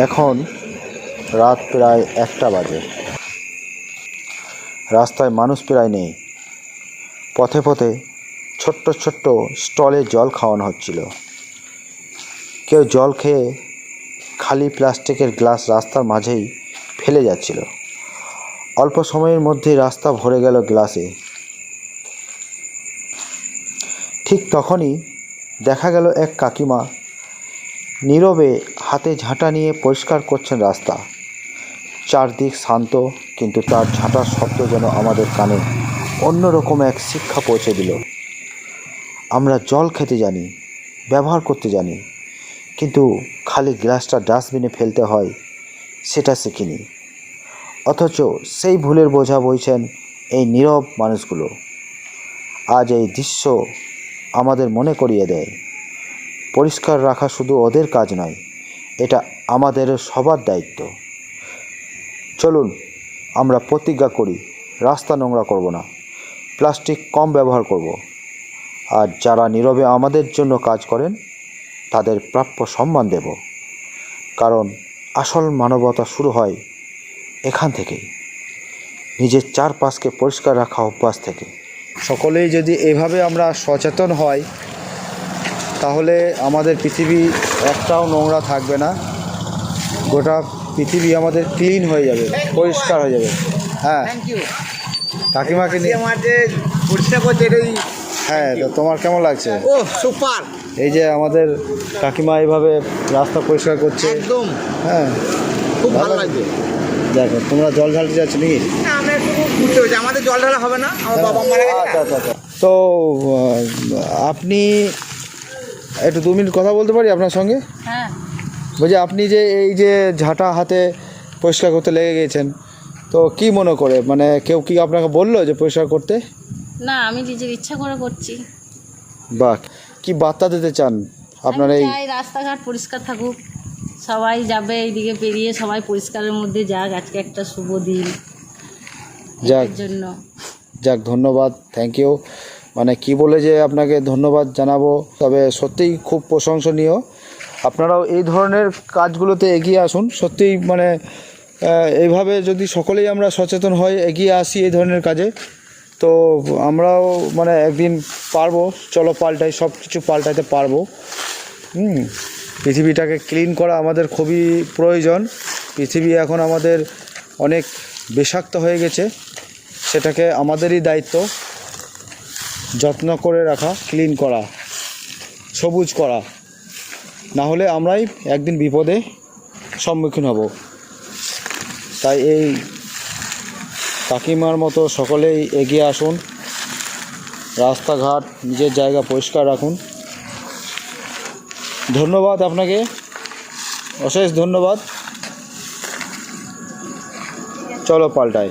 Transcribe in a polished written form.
এখন রাত প্রায় 1টা বাজে। রাস্তায় মানুষ প্রায় নেই। পথে পথে ছোট্ট ছোট্ট স্টলে জল খাওয়ানো হচ্ছিল। কেউ জল খেয়ে খালি প্লাস্টিকের গ্লাস রাস্তার মাঝেই ফেলে যাচ্ছিল। অল্প সময়ের মধ্যেই রাস্তা ভরে গেল গ্লাসে। ঠিক তখনই দেখা গেল এক কাকিমা নীরবে হাতে ঝাঁটা নিয়ে পরিষ্কার করছেন রাস্তা। চারদিক শান্ত, কিন্তু তার ঝাঁটার শব্দ যেন আমাদের কানে অন্যরকম এক শিক্ষা পৌঁছে দিল। আমরা জল খেতে জানি, ব্যবহার করতে জানি, কিন্তু খালি গ্লাসটা ডাস্টবিনে ফেলতে হয় সেটা শিখিনি। অথচ সেই ভুলের বোঝা বইছেন এই নীরব মানুষগুলো। আজ এই দৃশ্য আমাদের মনে করিয়ে দেয়, পরিষ্কার রাখা শুধু ওদের কাজ নয়, এটা আমাদের সবার দায়িত্ব। চলুন আমরা প্রতিজ্ঞা করি, রাস্তা নোংরা করব না, প্লাস্টিক কম ব্যবহার করব, আর যারা নীরবে আমাদের জন্য কাজ করেন তাদের প্রাপ্য সম্মান দেব। কারণ আসল মানবতা শুরু হয় এখান থেকেই, নিজের চারপাশকে পরিষ্কার রাখা অভ্যাস থেকে। সকলেই যদি এভাবে আমরা সচেতন হই, তাহলে আমাদের পৃথিবী একটাও নোংরা থাকবে না। গোটা পৃথিবী আমাদের ক্লিন হয়ে যাবে, পরিষ্কার হয়ে যাবে। হ্যাঁ, কাকিমাকে নিয়ে আমাদের পরিষ্কার করতে এটাই। হ্যাঁ, তো তোমার কেমন লাগছে? ও সুপার! এই যে আমাদের কাকিমা এইভাবে রাস্তা পরিষ্কার করছে, একদম হ্যাঁ, খুব ভালো লাগছে। দেখো তোমরা জল ঢালতে যাচ্ছ নাকি? না, আমরা একটু ঘুরতে হচ্ছে, আমাদের জল ঢালা হবে না, আমার বাবা মারা গেছে। আচ্ছা আচ্ছা আচ্ছা। তো আপনি একটু 2 মিনিট কথা বলতে পারি আপনার সঙ্গে? হ্যাঁ, বলছি আপনি যে এই যে ঝাঁটা হাতে পরিষ্কার করতে লেগে গেছেন, তো কি মনে করে, মানে কেউ কি আপনাকে বললো যে পরিষ্কার করতে? না, আমি নিজের ইচ্ছা করে করছি। বাহ, কি বার্তা দিতে চান আপনার আমি এই? চাই রাস্তাঘাট পরিষ্কার থাকুক, সবাই যাবে এইদিকে পেরিয়ে, সবাই পরিষ্কারের মধ্যে যাক। আজকে একটা শুভ দিন, যাক এর জন্য। যাক, ধন্যবাদ, থ্যাংক ইউ। মানে কি বলে যে আপনাকে ধন্যবাদ জানাবো, তবে সত্যিই খুব প্রশংসনীয়। আপনারাও এই ধরনের কাজগুলোতে এগিয়ে আসুন। সত্যিই মানে এইভাবে যদি সকলেই আমরা সচেতন হই, এগিয়ে আসি এই ধরনের কাজে, তো আমরাও মানে একদিন পারবো। চলো পাল্টাই, সব কিছু পাল্টাতে পারবো। পৃথিবীটাকে ক্লিন করা আমাদের খুবই প্রয়োজন। পৃথিবী এখন আমাদের অনেক বিষাক্ত হয়ে গেছে, সেটাকে আমাদেরই দায়িত্ব যত্ন করে রাখা, ক্লিন করা, সবুজ করা। না হলে আমরাই একদিন বিপদে সম্মুখীন হব। তাই এই কাকিমার মতো সকলেই এগিয়ে আসুন, রাস্তাঘাট নিজের জায়গা পরিষ্কার রাখুন। ধন্যবাদ আপনাকে, অশেষ ধন্যবাদ। চলো পাল্টাই।